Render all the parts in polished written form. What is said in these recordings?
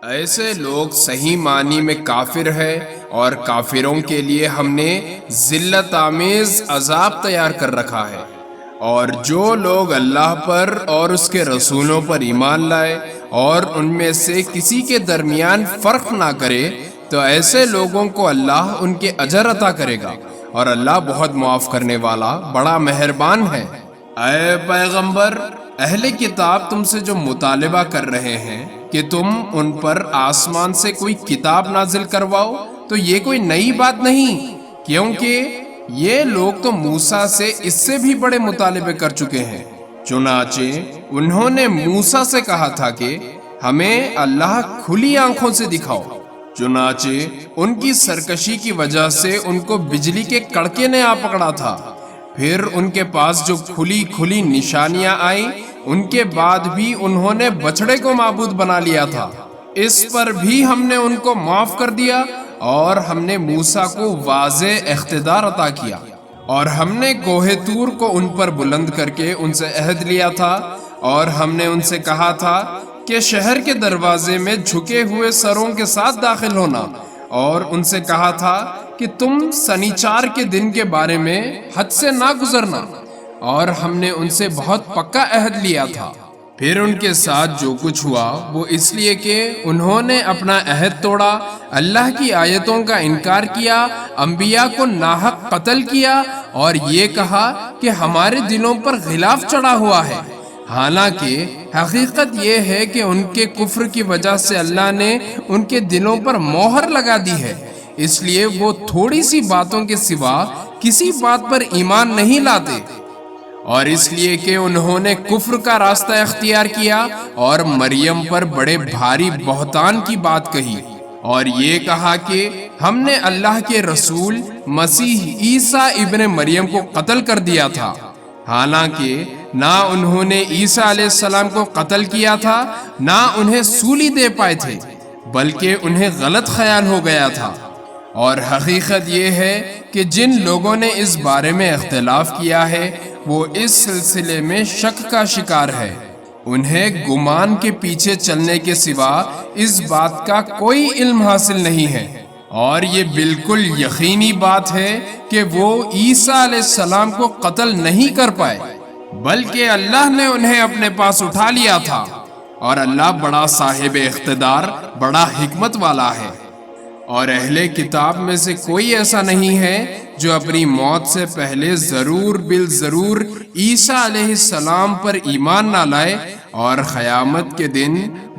ایسے لوگ صحیح معنی میں کافر ہے، اور کافروں کے لیے ہم نے ذلت آمیز عذاب تیار کر رکھا ہے۔ اور جو لوگ اللہ پر اور اس کے رسولوں پر ایمان لائے اور ان میں سے کسی کے درمیان فرق نہ کرے، تو ایسے لوگوں کو اللہ ان کے اجر عطا کرے گا، اور اللہ بہت معاف کرنے والا بڑا مہربان ہے۔ اے پیغمبر، اہل کتاب تم سے جو مطالبہ کر رہے ہیں کہ تم ان پر آسمان سے کوئی کتاب نازل کرواؤ، تو یہ کوئی نئی بات نہیں، کیونکہ یہ لوگ تو موسیٰ سے اس سے بھی بڑے مطالبے کر چکے ہیں۔ چنانچہ انہوں نے موسیٰ سے کہا تھا کہ ہمیں اللہ کھلی آنکھوں سے دکھاؤ۔ چنانچہ ان کی سرکشی کی وجہ سے ان کو بجلی کے کڑکے نے آ پکڑا تھا۔ پھر ان کے پاس جو کھلی کھلی نشانیاں آئیں، ان کے بعد بھی انہوں نے بچڑے کو معبود بنا لیا تھا۔ اس پر بھی ہم نے ان کو معاف کر دیا، اور ہم نے موسیٰ کو واضح اقتدار عطا کیا، اور ہم نے کوہ طور کو ان پر بلند کر کے ان سے عہد لیا تھا، اور ہم نے ان سے کہا تھا کہ شہر کے دروازے میں جھکے ہوئے سروں کے ساتھ داخل ہونا، اور ان سے کہا تھا کہ تم سنیچار کے دن کے بارے میں حد سے نہ گزرنا، اور ہم نے ان سے بہت پکا عہد لیا تھا۔ پھر ان کے ساتھ جو کچھ ہوا وہ اس لیے کہ انہوں نے اپنا عہد توڑا، اللہ کی آیتوں کا انکار کیا، انبیاء کو ناحق قتل کیا، اور یہ کہا کہ ہمارے دلوں پر غلاف چڑھا ہوا ہے۔ حالانکہ حقیقت یہ ہے کہ ان کے کفر کی وجہ سے اللہ نے ان کے دلوں پر مہر لگا دی ہے، اس لیے وہ تھوڑی سی باتوں کے سوا کسی بات پر ایمان نہیں لاتے، اور اس لیے کہ انہوں نے کفر کا راستہ اختیار کیا اور مریم پر بڑے بھاری بہتان کی بات کہی، اور یہ کہا کہ ہم نے اللہ کے رسول مسیح عیسیٰ ابن مریم کو قتل کر دیا تھا، حالانکہ نہ انہوں نے عیسیٰ علیہ السلام کو قتل کیا تھا، نہ انہیں سولی دے پائے تھے، بلکہ انہیں غلط خیال ہو گیا تھا۔ اور حقیقت یہ ہے کہ جن لوگوں نے اس بارے میں اختلاف کیا ہے وہ اس سلسلے میں شک کا شکار ہے، انہیں گمان کے پیچھے چلنے کے سوا اس بات کا کوئی علم حاصل نہیں ہے، اور یہ بالکل یقینی بات ہے کہ وہ عیسیٰ علیہ السلام کو قتل نہیں کر پائے، بلکہ اللہ نے انہیں اپنے پاس اٹھا لیا تھا، اور اللہ بڑا صاحب اقتدار، بڑا حکمت والا ہے۔ اور اہل کتاب میں سے کوئی ایسا نہیں ہے جو اپنی موت سے پہلے ضرور بالضرور عیسیٰ علیہ السلام پر ایمان نہ لائے، اور قیامت کے دن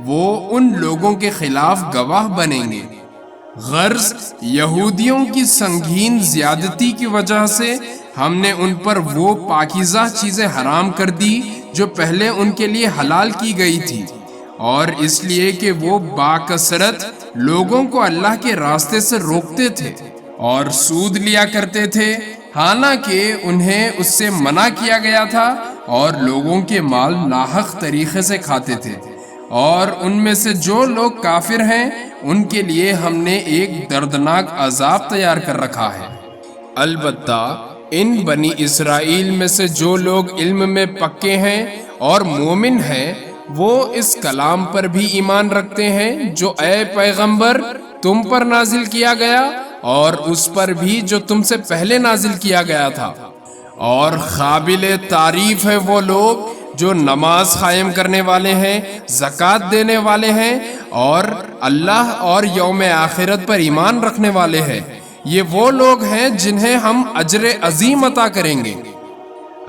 وہ ان لوگوں کے خلاف گواہ بنیں گے۔ غرض یہودیوں کی سنگین زیادتی کی وجہ سے ہم نے ان پر وہ پاکیزہ چیزیں حرام کر دی جو پہلے ان کے لیے حلال کی گئی تھی، اور اس لیے کہ وہ باکثرت لوگوں کو اللہ کے راستے سے روکتے تھے اور سود لیا کرتے تھے، حالانکہ انہیں اس سے منع کیا گیا تھا، اور لوگوں کے مال ناحق طریقے سے کھاتے تھے۔ اور ان میں سے جو لوگ کافر ہیں ان کے لیے ہم نے ایک دردناک عذاب تیار کر رکھا ہے۔ البتہ ان بنی اسرائیل میں سے جو لوگ علم میں پکے ہیں اور مومن ہیں، وہ اس کلام پر بھی ایمان رکھتے ہیں جو اے پیغمبر تم پر نازل کیا گیا، اور اس پر بھی جو تم سے پہلے نازل کیا گیا تھا۔ اور قابل تعریف ہے وہ لوگ جو نماز قائم کرنے والے ہیں، زکوٰۃ دینے والے ہیں، اور اللہ اور یوم آخرت پر ایمان رکھنے والے ہیں، یہ وہ لوگ ہیں جنہیں ہم اجر عظیم عطا کریں گے۔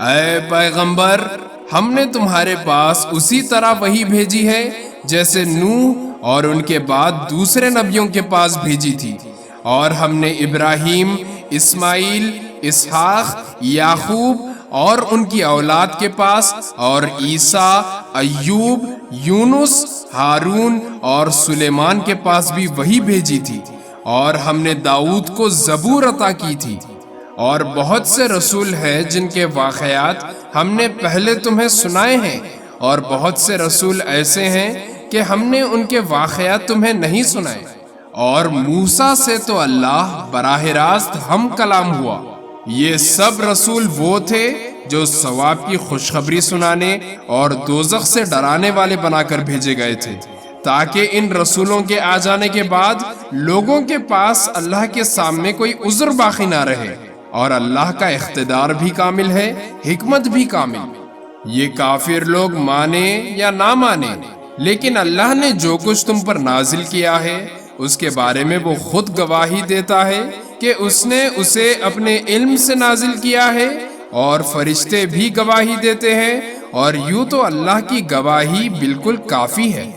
اے پیغمبر، ہم نے تمہارے پاس اسی طرح وحی بھیجی ہے جیسے نوح اور ان کے بعد دوسرے نبیوں کے پاس بھیجی تھی، اور ہم نے ابراہیم، اسماعیل، اسحاق، یعقوب اور ان کی اولاد کے پاس، اور عیسیٰ، ایوب، یونس، ہارون اور سلیمان کے پاس بھی وحی بھیجی تھی، اور ہم نے داؤد کو زبور عطا کی تھی۔ اور بہت سے رسول ہیں جن کے واقعات ہم نے پہلے تمہیں سنائے ہیں، اور بہت سے رسول ایسے ہیں کہ ہم نے ان کے واقعات تمہیں نہیں سنائے۔ اور موسیٰ سے تو اللہ براہ راست ہم کلام ہوا۔ یہ سب رسول وہ تھے جو ثواب کی خوشخبری سنانے اور دوزخ سے ڈرانے والے بنا کر بھیجے گئے تھے، تاکہ ان رسولوں کے آ جانے کے بعد لوگوں کے پاس اللہ کے سامنے کوئی عذر باقی نہ رہے، اور اللہ کا اقتدار بھی کامل ہے، حکمت بھی کامل۔ یہ کافر لوگ مانے یا نہ مانے، لیکن اللہ نے جو کچھ تم پر نازل کیا ہے اس کے بارے میں وہ خود گواہی دیتا ہے کہ اس نے اسے اپنے علم سے نازل کیا ہے، اور فرشتے بھی گواہی دیتے ہیں، اور یوں تو اللہ کی گواہی بالکل کافی ہے۔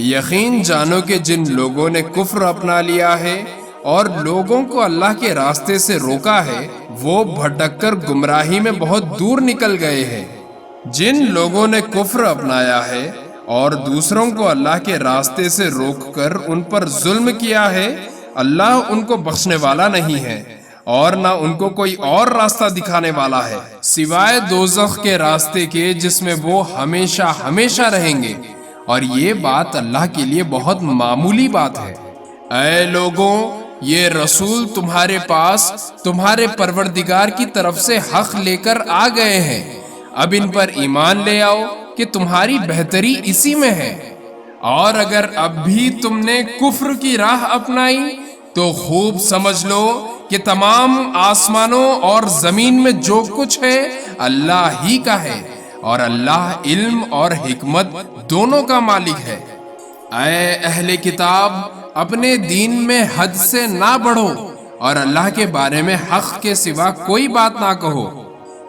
یقین جانو کہ جن لوگوں نے کفر اپنا لیا ہے اور لوگوں کو اللہ کے راستے سے روکا ہے، وہ بھٹک کر گمراہی میں بہت دور نکل گئے ہیں۔ جن لوگوں نے کفر اپنایا ہے اور دوسروں کو اللہ کے راستے سے روک کر ان پر ظلم کیا ہے، اللہ ان کو بخشنے والا نہیں ہے، اور نہ ان کو کوئی اور راستہ دکھانے والا ہے سوائے دوزخ کے راستے کے، جس میں وہ ہمیشہ ہمیشہ رہیں گے، اور یہ بات اللہ کے لیے بہت معمولی بات ہے۔ اے لوگوں، یہ رسول تمہارے پاس تمہارے پروردگار کی طرف سے حق لے کر آ گئے ہیں، اب ان پر ایمان لے آؤ کہ تمہاری بہتری اسی میں ہے، اور اگر اب بھی تم نے کفر کی راہ اپنائی تو خوب سمجھ لو کہ تمام آسمانوں اور زمین میں جو کچھ ہے اللہ ہی کا ہے، اور اللہ علم اور حکمت دونوں کا مالک ہے۔ اے اہل کتاب، اپنے دین میں حد سے نہ بڑھو اور اللہ کے بارے میں حق کے سوا کوئی بات نہ کہو۔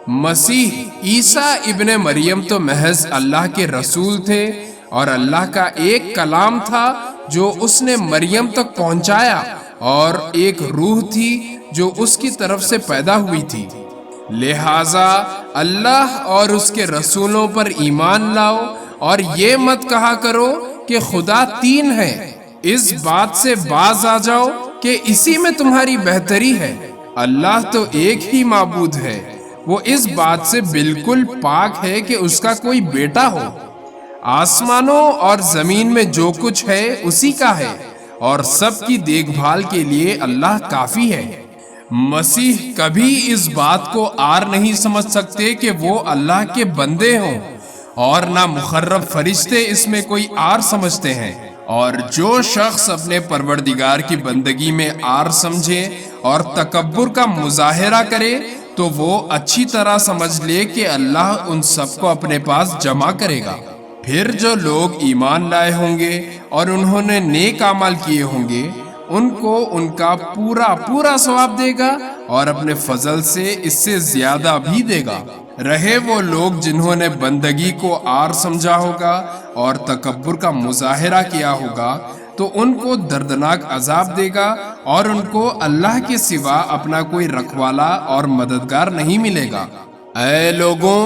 مسیح عیسیٰ ابن مریم تو محض اللہ کے رسول تھے، اور اللہ کا ایک کلام تھا جو اس نے مریم تک پہنچایا، اور ایک روح تھی جو اس کی طرف سے پیدا ہوئی تھی۔ لہٰذا اللہ اور اس کے رسولوں پر ایمان لاؤ، اور یہ مت کہا کرو کہ خدا تین ہے، اس بات سے باز آ جاؤ کہ اسی میں تمہاری بہتری ہے۔ اللہ تو ایک ہی معبود ہے، وہ اس بات سے بالکل پاک ہے کہ اس کا کوئی بیٹا ہو۔ آسمانوں اور زمین میں جو کچھ ہے اسی کا ہے، اور سب کی دیکھ بھال کے لیے اللہ کافی ہے۔ مسیح کبھی اس بات کو عار نہیں سمجھ سکتے کہ وہ اللہ کے بندے ہوں، اور نہ مقرب فرشتے اس میں کوئی عار سمجھتے ہیں۔ اور جو شخص اپنے پروردگار کی بندگی میں عار سمجھے اور تکبر کا مظاہرہ کرے تو وہ اچھی طرح سمجھ لے کہ اللہ ان سب کو اپنے پاس جمع کرے گا۔ پھر جو لوگ ایمان لائے ہوں گے اور انہوں نے نیک اعمال کیے ہوں گے، ان کو ان کا پورا ثواب دے گا، اور اپنے فضل سے اس سے زیادہ بھی دے گا۔ رہے وہ لوگ جنہوں نے بندگی کو عار سمجھا ہوگا اور تکبر کا مظاہرہ کیا ہوگا، تو ان کو دردناک عذاب دے گا، اور ان کو اللہ کے سوا اپنا کوئی رکھوالا اور مددگار نہیں ملے گا۔ اے لوگوں،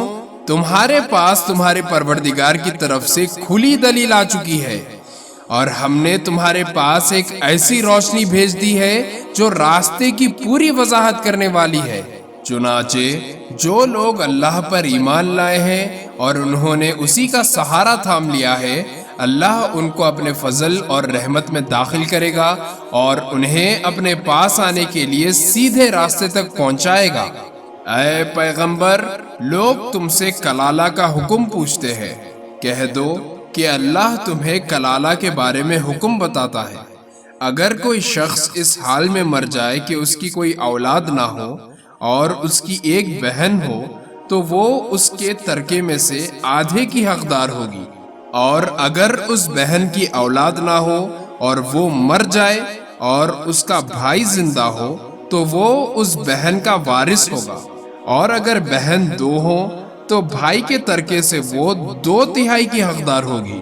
تمہارے پاس تمہارے پروردگار کی طرف سے کھلی دلیل آ چکی ہے، اور ہم نے تمہارے پاس ایک ایسی روشنی بھیج دی ہے جو راستے کی پوری وضاحت کرنے والی ہے۔ چنانچہ جو لوگ اللہ پر ایمان لائے ہیں اور انہوں نے اسی کا سہارا تھام لیا ہے، اللہ ان کو اپنے فضل اور رحمت میں داخل کرے گا، اور انہیں اپنے پاس آنے کے لیے سیدھے راستے تک پہنچائے گا۔ اے پیغمبر، لوگ تم سے کلالہ کا حکم پوچھتے ہیں، کہہ دو کہ اللہ تمہیں کلالہ کے بارے میں حکم بتاتا ہے۔ اگر کوئی شخص اس حال میں مر جائے کہ اس کی کوئی اولاد نہ ہو اور اس کی ایک بہن ہو، تو وہ اس کے ترکے میں سے آدھے کی حقدار ہوگی، اور اگر اس بہن کی اولاد نہ ہو اور وہ مر جائے اور اس کا بھائی زندہ ہو تو وہ اس بہن کا وارث ہوگا، اور اگر بہن دو ہو تو بھائی کے ترکے سے وہ 2/3 کی حقدار ہوگی،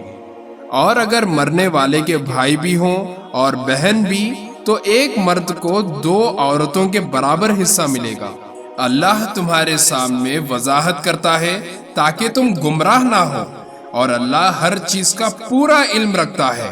اور اگر مرنے والے کے بھائی بھی ہوں اور بہن بھی تو ایک مرد کو 2 عورتوں کے برابر حصہ ملے گا۔ اللہ تمہارے سامنے وضاحت کرتا ہے تاکہ تم گمراہ نہ ہو، اور اللہ ہر چیز کا پورا علم رکھتا ہے۔